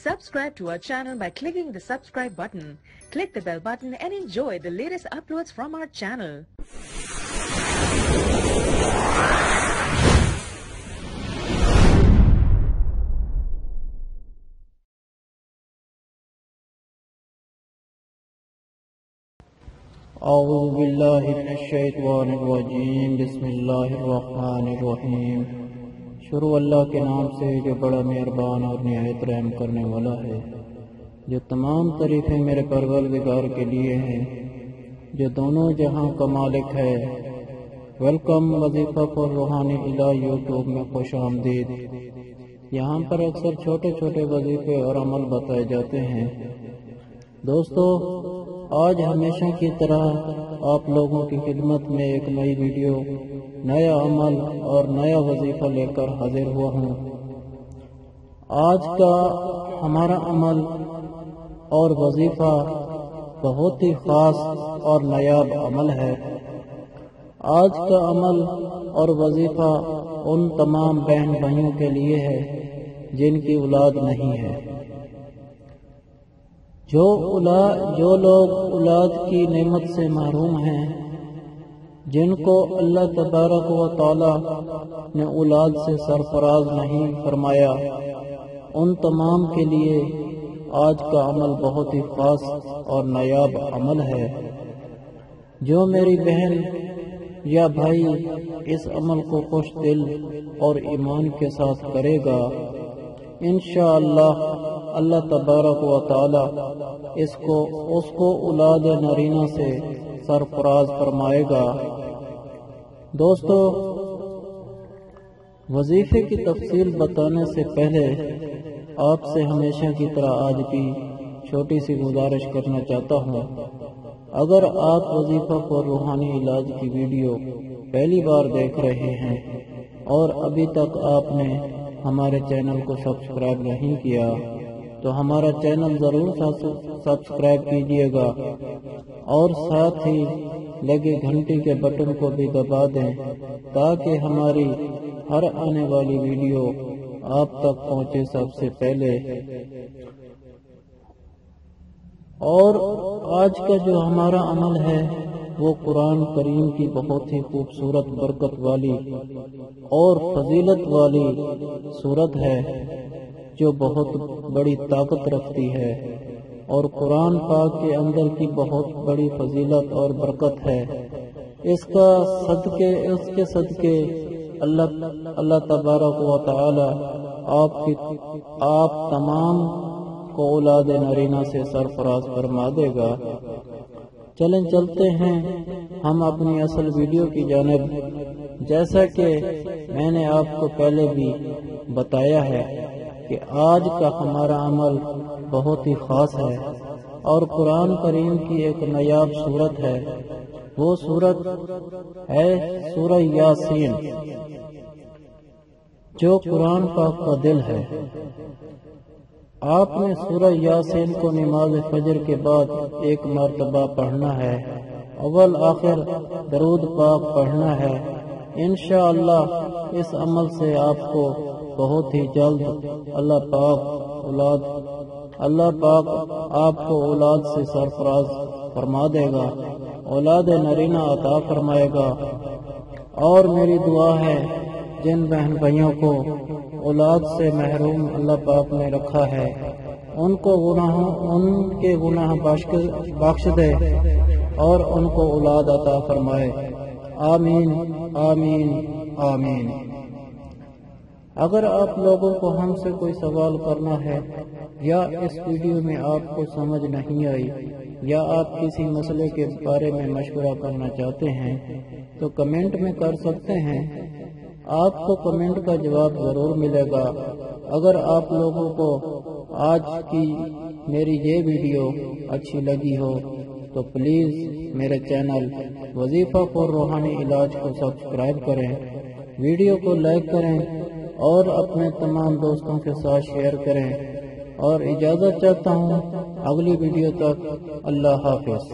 Subscribe to our channel by clicking the subscribe button. Click the bell button and enjoy the latest uploads from our channel. اعوذ باللہ من الشیطان الرجیم بسم اللہ الرحمن الرحیم۔ شروع اللہ کے نام سے جو بڑا مہربان اور نہایت رحم کرنے والا ہے۔ جو تمام تعریفیں میرے پروردگار کے لیے ہیں جو دونوں جہاں کا مالک ہے۔ ویلکم وظیفہ پر روحانی علاج یوٹیوب میں خوش آمدید۔ یہاں پر اکثر چھوٹے چھوٹے وظیفے اور عمل بتائے جاتے ہیں۔ دوستو، آج ہمیشہ کی طرح آپ لوگوں کی خدمت میں ایک نئی ویڈیو، نیا عمل اور نیا وظیفہ لے کر حاضر ہوا ہوں۔ آج کا ہمارا عمل اور وظیفہ بہت ہی خاص اور نایاب عمل ہے۔ آج کا عمل اور وظیفہ ان تمام بہن بھائیوں کے لیے ہے جن کی اولاد نہیں ہے، جو لوگ اولاد کی نعمت سے محروم ہیں، جن کو اللہ تبارک و تعالی نے اولاد سے سرفراز نہیں فرمایا، ان تمام کے لیے آج کا عمل بہت ہی خاص اور نایاب عمل ہے۔ جو میری بہن یا بھائی اس عمل کو خوش دل اور ایمان کے ساتھ کرے گا، انشاءاللہ اللہ تبارک و تعالی اس کو اولاد نرینہ سے سرفراز فرمائے گا۔ دوستو، وظیفے کی تفصیل بتانے سے پہلے آپ سے ہمیشہ کی طرح آج بھی چھوٹی سی گزارش کرنا چاہتا ہوں۔ اگر آپ وظیفہ پر روحانی علاج کی ویڈیو پہلی بار دیکھ رہے ہیں اور ابھی تک آپ نے ہمارے چینل کو سبسکرائب نہیں کیا تو ہمارا چینل ضرور سبسکرائب کیجیے گا اور ساتھ ہی لگے گھنٹی کے بٹن کو بھی دبا دیں تاکہ ہماری ہر آنے والی ویڈیو آپ تک پہنچے سب سے پہلے۔ اور آج کا جو ہمارا عمل ہے وہ قرآن کریم کی بہت ہی خوبصورت برکت والی اور فضیلت والی صورت ہے جو بہت بڑی طاقت رکھتی ہے، اور قرآن پاک کے اندر کی بہت بڑی فضیلت اور برکت ہے۔ اس کے صدقے اللہ تبارک و تعالی آپ تمام کو اولاد نرینہ سے سرفراز فرما دے گا۔ چلیں چلتے ہیں ہم اپنی اصل ویڈیو کی جانب۔ جیسا کہ میں نے آپ کو پہلے بھی بتایا ہے کہ آج کا ہمارا عمل بہت ہی خاص ہے اور قرآن کریم کی ایک نایاب صورت ہے۔ وہ صورت ہے سورہ یاسین، جو قرآن پاک کا دل ہے۔ آپ نے سورہ یاسین کو نماز فجر کے بعد ایک مرتبہ پڑھنا ہے، اول آخر درود پاک پڑھنا ہے۔ انشاءاللہ اس عمل سے آپ کو بہت ہی جلد اللہ پاک آپ کو اولاد سے سرفراز فرما دے گا، اولاد نرینہ عطا فرمائے گا۔ اور میری دعا ہے جن بہن بھائیوں کو اولاد سے محروم اللہ پاک نے رکھا ہے، ان کے گناہ بخش دے اور ان کو اولاد عطا فرمائے۔ آمین آمین آمین۔ اگر آپ لوگوں کو ہم سے کوئی سوال کرنا ہے یا اس ویڈیو میں آپ کو سمجھ نہیں آئی یا آپ کسی مسئلے کے بارے میں مشورہ کرنا چاہتے ہیں تو کمنٹ میں کر سکتے ہیں۔ آپ کو کمنٹ کا جواب ضرور ملے گا۔ اگر آپ لوگوں کو آج کی میری یہ ویڈیو اچھی لگی ہو تو پلیز میرے چینل وظیفہ پر روحانی علاج کو سبسکرائب کریں، ویڈیو کو لائک کریں اور اپنے تمام دوستوں کے ساتھ شیئر کریں، اور اجازت چاہتا ہوں اگلی ویڈیو تک۔ اللہ حافظ۔